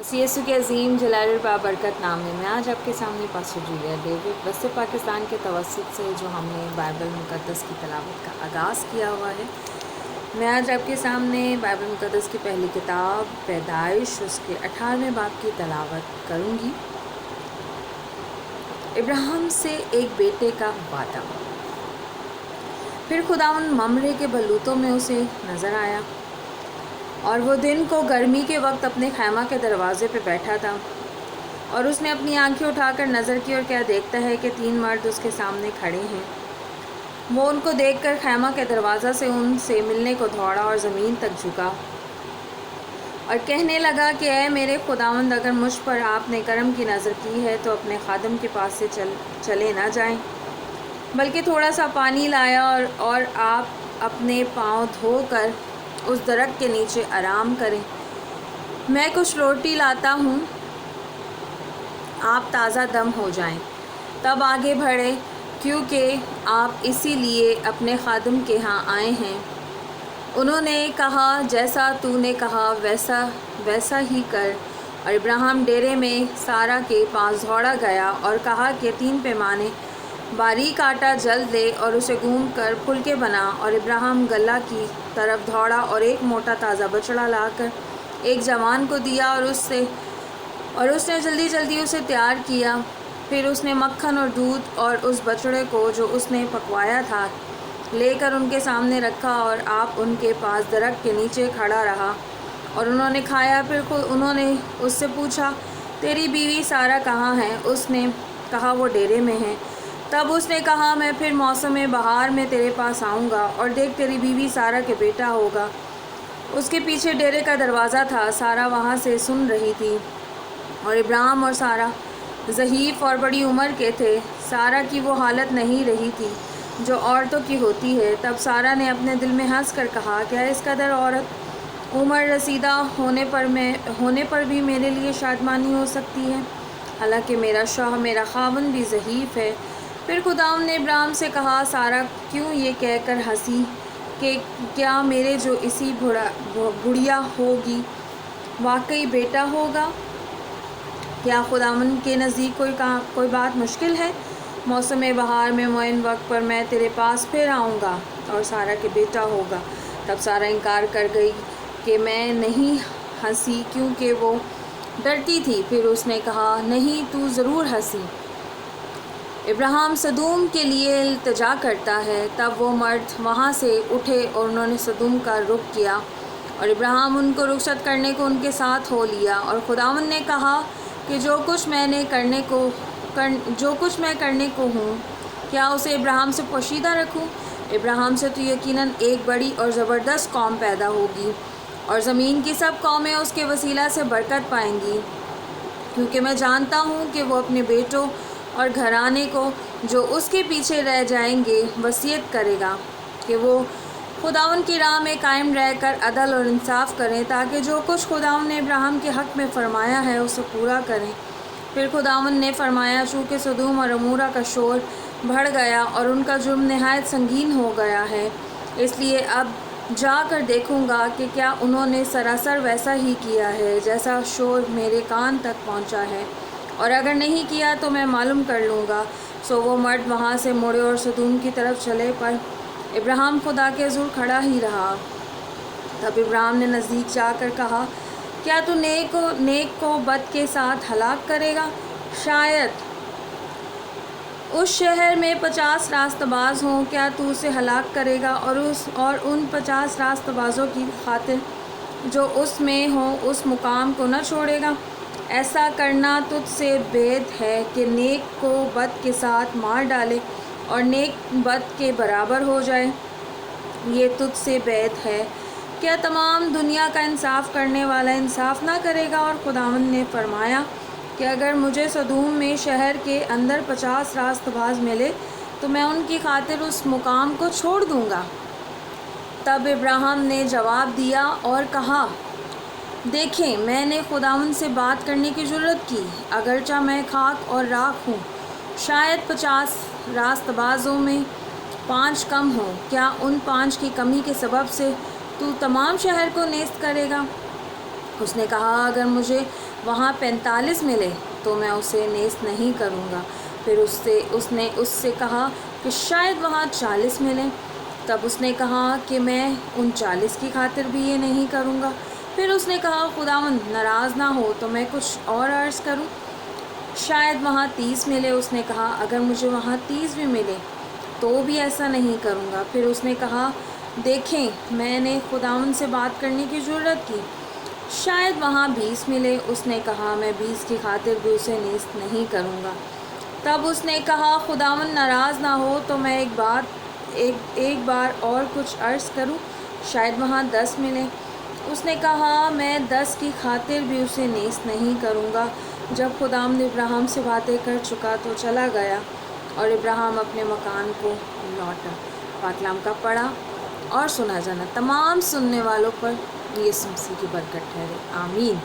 مسیح یسوع کے عظیم جلال البابرکت نام میں آج آپ کے سامنے پاسٹر جولیا ڈیوڈ وسط پاکستان کے توسط سے جو ہم نے بائبل مقدس کی تلاوت کا آغاز کیا ہوا ہے، میں آج آپ کے سامنے بائبل مقدس کی پہلی کتاب پیدائش اس کے 18ویں باب کی تلاوت کروں گی۔ ابراہیم سے ایک بیٹے کا وعدہ۔ پھر خداوند ممرے کے بلوتوں میں اسے نظر آیا، اور وہ دن کو گرمی کے وقت اپنے خیمہ کے دروازے پہ بیٹھا تھا، اور اس نے اپنی آنکھیں اٹھا کر نظر کی اور کیا دیکھتا ہے کہ 3 مرد اس کے سامنے کھڑے ہیں۔ وہ ان کو دیکھ کر خیمہ کے دروازہ سے ان سے ملنے کو دوڑا اور زمین تک جھکا اور کہنے لگا کہ اے میرے خداوند، اگر مجھ پر آپ نے کرم کی نظر کی ہے تو اپنے خادم کے پاس سے چلے نہ جائیں، بلکہ تھوڑا سا پانی لایا اور آپ اپنے پاؤں دھو کر اس درخت کے نیچے آرام کریں۔ میں کچھ روٹی لاتا ہوں، آپ تازہ دم ہو جائیں، تب آگے بڑھے، کیونکہ آپ اسی لیے اپنے خادم کے ہاں آئے ہیں۔ انہوں نے کہا، جیسا تو نے کہا ویسا ہی کر۔ اور ابراہیم ڈیرے میں سارا کے پاس دوڑا گیا اور کہا کہ 3 پیمانے باریک آٹا جلد لے اور اسے گوندھ کر پھلکے بنا۔ اور ابراہیم گلہ کی طرف دوڑا اور ایک موٹا تازہ بچڑا لا کر ایک جوان کو دیا، اور اس نے جلدی جلدی اسے تیار کیا۔ پھر اس نے مکھن اور دودھ اور اس بچڑے کو جو اس نے پکوایا تھا لے کر ان کے سامنے رکھا، اور آپ ان کے پاس درخت کے نیچے کھڑا رہا اور انہوں نے کھایا۔ پھر انہوں نے اس سے پوچھا، تیری بیوی سارا کہاں ہے؟ اس نے کہا، وہ ڈیرے میں ہے۔ تب اس نے کہا، میں پھر موسم بہار میں تیرے پاس آؤں گا، اور دیکھ تیری بیوی سارا کے بیٹا ہوگا۔ اس کے پیچھے ڈیرے کا دروازہ تھا، سارا وہاں سے سن رہی تھی، اور ابراہیم اور سارا ضعیف اور بڑی عمر کے تھے۔ سارا کی وہ حالت نہیں رہی تھی جو عورتوں کی ہوتی ہے۔ تب سارا نے اپنے دل میں ہنس کر کہا، کیا اس قدر عورت عمر رسیدہ ہونے پر بھی میرے لیے شادمانی ہو سکتی ہے، حالانکہ میرا شوہر میرا خاوند بھی ضعیف ہے؟ پھر خداوند نے ابراہیم سے کہا، سارا کیوں یہ کہہ کر ہنسی کہ کیا میرے جو اسی بڑھیا ہوگی واقعی بیٹا ہوگا؟ کیا خداوند کے نزدیک کوئی بات مشکل ہے؟ موسم بہار میں معین وقت پر میں تیرے پاس پھر آؤں گا اور سارا کے بیٹا ہوگا۔ تب سارا انکار کر گئی کہ میں نہیں ہنسی، کیونکہ وہ ڈرتی تھی۔ پھر اس نے کہا، نہیں، تو ضرور ہنسی۔ ابراہیم سدوم کے لیے التجا کرتا ہے۔ تب وہ مرد وہاں سے اٹھے اور انہوں نے سدوم کا رخ کیا، اور ابراہیم ان کو رخصت کرنے کو ان کے ساتھ ہو لیا۔ اور خداوند نے کہا کہ جو کچھ میں کرنے کو ہوں، کیا اسے ابراہیم سے پوشیدہ رکھوں؟ ابراہیم سے تو یقیناً ایک بڑی اور زبردست قوم پیدا ہوگی، اور زمین کی سب قومیں اس کے وسیلہ سے برکت پائیں گی، کیونکہ میں جانتا ہوں کہ وہ اپنے بیٹوں اور گھرانے کو جو اس کے پیچھے رہ جائیں گے وصیت کرے گا کہ وہ خداوند کی راہ میں قائم رہ کر عدل اور انصاف کریں، تاکہ جو کچھ خداوند نے ابراہیم کے حق میں فرمایا ہے اسے پورا کریں۔ پھر خداوند نے فرمایا، چونکہ سدوم اور عمورہ کا شور بڑھ گیا اور ان کا جرم نہایت سنگین ہو گیا ہے، اس لیے اب جا کر دیکھوں گا کہ کیا انہوں نے سراسر ویسا ہی کیا ہے جیسا شور میرے کان تک پہنچا ہے، اور اگر نہیں کیا تو میں معلوم کر لوں گا۔ سو وہ مرد وہاں سے مڑے اور سدوم کی طرف چلے، پر ابراہیم خدا کے حضور کھڑا ہی رہا۔ تب ابراہیم نے نزدیک جا کر کہا، کیا تو نیک کو بد کے ساتھ ہلاک کرے گا؟ شاید اس شہر میں 50 راست باز ہوں، کیا تو اسے ہلاک کرے گا اور ان 50 راست بازوں کی خاطر جو اس میں ہوں اس مقام کو نہ چھوڑے گا؟ ایسا کرنا تجھ سے بعید ہے کہ نیک کو بد کے ساتھ مار ڈالے اور نیک بد کے برابر ہو جائے، یہ تجھ سے بعید ہے۔ کیا تمام دنیا کا انصاف کرنے والا انصاف نہ کرے گا؟ اور خداوند نے فرمایا کہ اگر مجھے سدوم میں شہر کے اندر 50 راست باز ملے تو میں ان کی خاطر اس مقام کو چھوڑ دوں گا۔ تب ابراہیم نے جواب دیا اور کہا، دیکھیں، میں نے خداوند سے بات کرنے کی جرات کی، اگرچہ میں خاک اور راکھ ہوں، شاید 50 راست بازوں میں 5 کم ہوں، کیا ان 5 کی کمی کے سبب سے تو تمام شہر کو نیست کرے گا؟ اس نے کہا، اگر مجھے وہاں 45 ملے تو میں اسے نیست نہیں کروں گا۔ پھر اس نے اس سے کہا کہ شاید وہاں 40 ملیں۔ تب اس نے کہا کہ میں ان 40 کی خاطر بھی یہ نہیں کروں گا۔ پھر اس نے کہا خداوند ناراض نہ ہو تو میں کچھ اور عرض کروں، شاید وہاں 30 ملے۔ اس نے کہا اگر مجھے وہاں 30 بھی ملے تو بھی ایسا نہیں کروں گا۔ پھر اس نے کہا دیکھیں میں نے خداوند سے بات کرنے کی جرأت کی، شاید وہاں 20 ملے۔ اس نے کہا میں 20 کی خاطر بھی اسے نیست نہیں کروں گا۔ تب اس نے کہا خداوند ناراض نہ ہو تو میں ایک بار اور کچھ عرض کروں، شاید وہاں 10 ملے۔ اس نے کہا میں 10 کی خاطر بھی اسے نیست نہیں کروں گا۔ جب خداوند ابراہیم سے باتیں کر چکا تو چلا گیا اور ابراہیم اپنے مکان کو لوٹا۔ پاک کلام کا پڑھا اور سنا جانا تمام سننے والوں پر یسوع مسیح کی برکت ٹھہرے، آمین۔